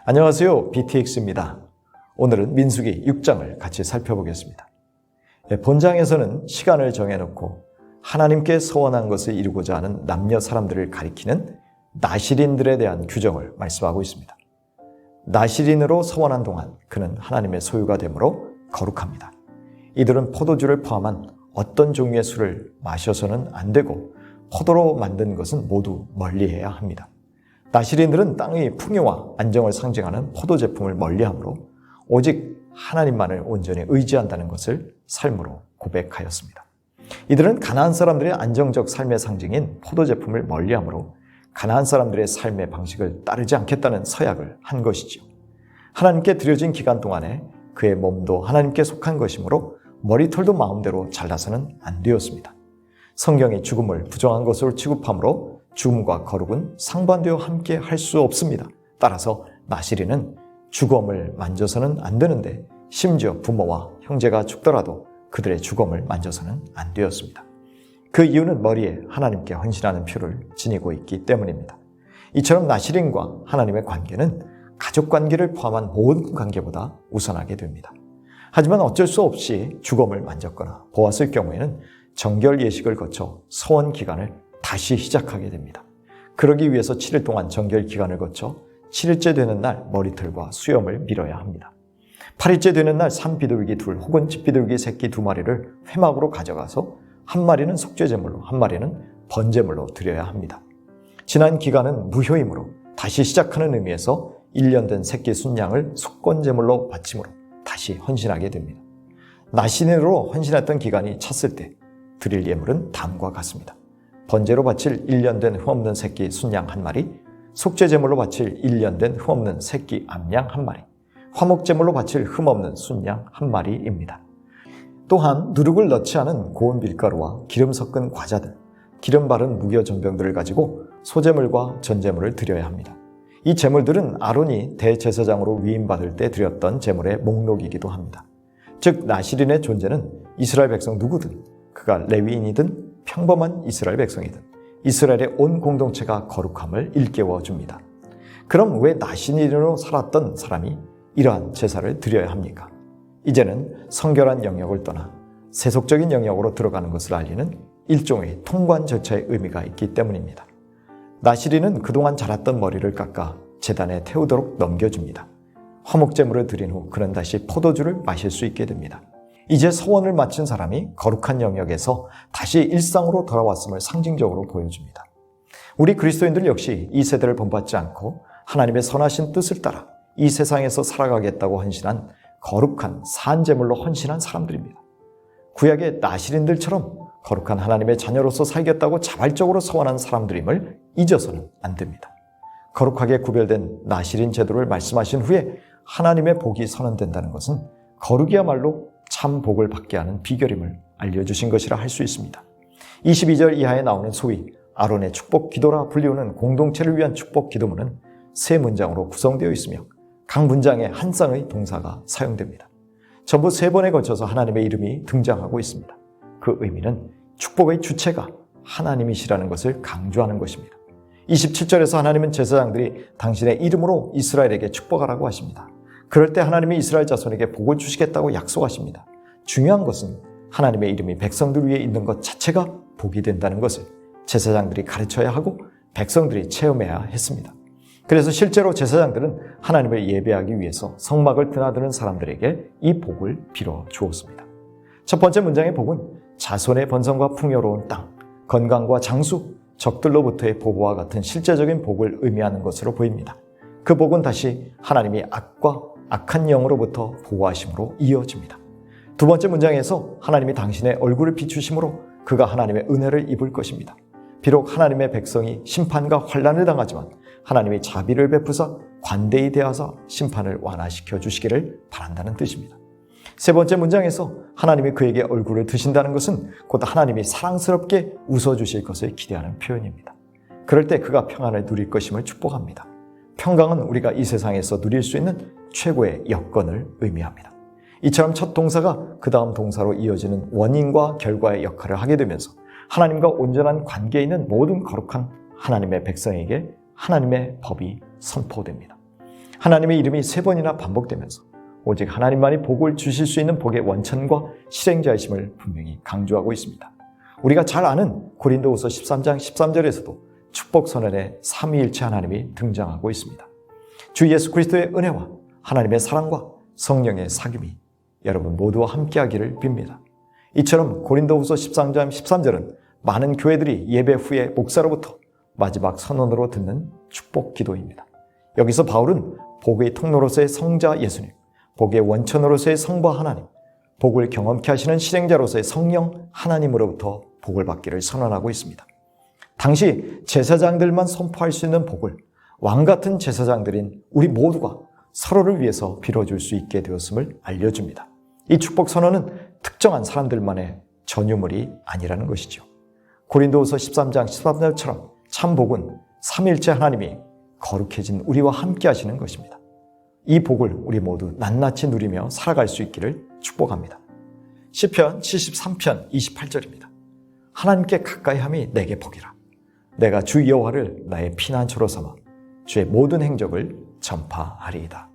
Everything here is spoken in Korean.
안녕하세요. BTX입니다. 오늘은 민수기 6장을 같이 살펴보겠습니다. 본장에서는 시간을 정해놓고 하나님께 서원한 것을 이루고자 하는 남녀 사람들을 가리키는 나실인들에 대한 규정을 말씀하고 있습니다. 나실인으로 서원한 동안 그는 하나님의 소유가 되므로 거룩합니다. 이들은 포도주를 포함한 어떤 종류의 술을 마셔서는 안 되고 포도로 만든 것은 모두 멀리해야 합니다. 나실인들은 땅의 풍요와 안정을 상징하는 포도 제품을 멀리하므로 오직 하나님만을 온전히 의지한다는 것을 삶으로 고백하였습니다. 이들은 가나안 사람들의 안정적 삶의 상징인 포도 제품을 멀리하므로 가나안 사람들의 삶의 방식을 따르지 않겠다는 서약을 한 것이지요. 하나님께 드려진 기간 동안에 그의 몸도 하나님께 속한 것이므로 머리털도 마음대로 잘라서는 안 되었습니다. 성경이 죽음을 부정한 것으로 취급하므로 죽음과 거룩은 상반되어 함께 할 수 없습니다. 따라서 나실인은 주검을 만져서는 안 되는데 심지어 부모와 형제가 죽더라도 그들의 주검을 만져서는 안 되었습니다. 그 이유는 머리에 하나님께 헌신하는 표를 지니고 있기 때문입니다. 이처럼 나실인과 하나님의 관계는 가족 관계를 포함한 모든 관계보다 우선하게 됩니다. 하지만 어쩔 수 없이 주검을 만졌거나 보았을 경우에는 정결 예식을 거쳐 소원 기간을 다시 시작하게 됩니다. 그러기 위해서 7일 동안 정결 기간을 거쳐 7일째 되는 날 머리털과 수염을 밀어야 합니다. 8일째 되는 날 산비둘기 둘 혹은 집비둘기 새끼 2마리를 회막으로 가져가서 한 마리는 속죄제물로 한 마리는 번제물로 드려야 합니다. 지난 기간은 무효이므로 다시 시작하는 의미에서 1년 된 새끼 순양을 속건제물로 바침으로 다시 헌신하게 됩니다. 나신으로 헌신했던 기간이 찼을 때 드릴 예물은 다음과 같습니다. 번제로 바칠 1년 된 흠없는 새끼 순양 1마리, 속죄제물로 바칠 1년 된 흠없는 새끼 암양 1마리, 화목제물로 바칠 흠없는 순양 1마리입니다. 또한 누룩을 넣지 않은 고운 밀가루와 기름 섞은 과자들, 기름 바른 무교 전병들을 가지고 소제물과 전제물을 드려야 합니다. 이 제물들은 아론이 대제사장으로 위임받을 때 드렸던 제물의 목록이기도 합니다. 즉 나실인의 존재는 이스라엘 백성 누구든 그가 레위인이든 평범한 이스라엘 백성이든 이스라엘의 온 공동체가 거룩함을 일깨워 줍니다. 그럼 왜 나실인으로 살았던 사람이 이러한 제사를 드려야 합니까? 이제는 성결한 영역을 떠나 세속적인 영역으로 들어가는 것을 알리는 일종의 통관 절차의 의미가 있기 때문입니다. 나실인은 그동안 자랐던 머리를 깎아 제단에 태우도록 넘겨줍니다. 화목제물을 드린 후 그는 다시 포도주를 마실 수 있게 됩니다. 이제 서원을 마친 사람이 거룩한 영역에서 다시 일상으로 돌아왔음을 상징적으로 보여줍니다. 우리 그리스도인들 역시 이 세대를 본받지 않고 하나님의 선하신 뜻을 따라 이 세상에서 살아가겠다고 헌신한 거룩한 산제물로 헌신한 사람들입니다. 구약의 나실인들처럼 거룩한 하나님의 자녀로서 살겠다고 자발적으로 서원한 사람들임을 잊어서는 안 됩니다. 거룩하게 구별된 나실인 제도를 말씀하신 후에 하나님의 복이 선언된다는 것은 거룩이야말로 참 복을 받게 하는 비결임을 알려주신 것이라 할 수 있습니다. 22절 이하에 나오는 소위 아론의 축복 기도라 불리우는 공동체를 위한 축복 기도문은 세 문장으로 구성되어 있으며 각 문장에 한 쌍의 동사가 사용됩니다. 전부 3번에 걸쳐서 하나님의 이름이 등장하고 있습니다. 그 의미는 축복의 주체가 하나님이시라는 것을 강조하는 것입니다. 27절에서 하나님은 제사장들이 당신의 이름으로 이스라엘에게 축복하라고 하십니다. 그럴 때 하나님이 이스라엘 자손에게 복을 주시겠다고 약속하십니다. 중요한 것은 하나님의 이름이 백성들 위에 있는 것 자체가 복이 된다는 것을 제사장들이 가르쳐야 하고 백성들이 체험해야 했습니다. 그래서 실제로 제사장들은 하나님을 예배하기 위해서 성막을 드나드는 사람들에게 이 복을 빌어 주었습니다. 첫 번째 문장의 복은 자손의 번성과 풍요로운 땅, 건강과 장수, 적들로부터의 보호와 같은 실제적인 복을 의미하는 것으로 보입니다. 그 복은 다시 하나님이 악과 악한 영으로부터 보호하심으로 이어집니다. 두 번째 문장에서 하나님이 당신의 얼굴을 비추심으로 그가 하나님의 은혜를 입을 것입니다. 비록 하나님의 백성이 심판과 환난을 당하지만 하나님이 자비를 베푸사 관대히 대하사 심판을 완화시켜 주시기를 바란다는 뜻입니다. 세 번째 문장에서 하나님이 그에게 얼굴을 드신다는 것은 곧 하나님이 사랑스럽게 웃어주실 것을 기대하는 표현입니다. 그럴 때 그가 평안을 누릴 것임을 축복합니다. 평강은 우리가 이 세상에서 누릴 수 있는 최고의 여건을 의미합니다. 이처럼 첫 동사가 그 다음 동사로 이어지는 원인과 결과의 역할을 하게 되면서 하나님과 온전한 관계에 있는 모든 거룩한 하나님의 백성에게 하나님의 법이 선포됩니다. 하나님의 이름이 3번이나 반복되면서 오직 하나님만이 복을 주실 수 있는 복의 원천과 실행자이심을 분명히 강조하고 있습니다. 우리가 잘 아는 고린도후서 13장 13절에서도 축복 선언에 삼위일체 하나님이 등장하고 있습니다. 주 예수 그리스도의 은혜와 하나님의 사랑과 성령의 사귐이 여러분 모두와 함께하기를 빕니다. 이처럼 고린도후서 13장 13절은 많은 교회들이 예배 후에 목사로부터 마지막 선언으로 듣는 축복 기도입니다. 여기서 바울은 복의 통로로서의 성자 예수님, 복의 원천으로서의 성부 하나님, 복을 경험케 하시는 실행자로서의 성령 하나님으로부터 복을 받기를 선언하고 있습니다. 당시 제사장들만 선포할 수 있는 복을 왕같은 제사장들인 우리 모두가 서로를 위해서 빌어줄 수 있게 되었음을 알려줍니다. 이 축복 선언은 특정한 사람들만의 전유물이 아니라는 것이죠. 고린도후서 13장 13절처럼 참 복은 삼일체 하나님이 거룩해진 우리와 함께 하시는 것입니다. 이 복을 우리 모두 낱낱이 누리며 살아갈 수 있기를 축복합니다. 시편 73편 28절입니다. 하나님께 가까이함이 내게 복이라. 내가 주 여호와를 나의 피난처로 삼아 주의 모든 행적을 전파하리이다.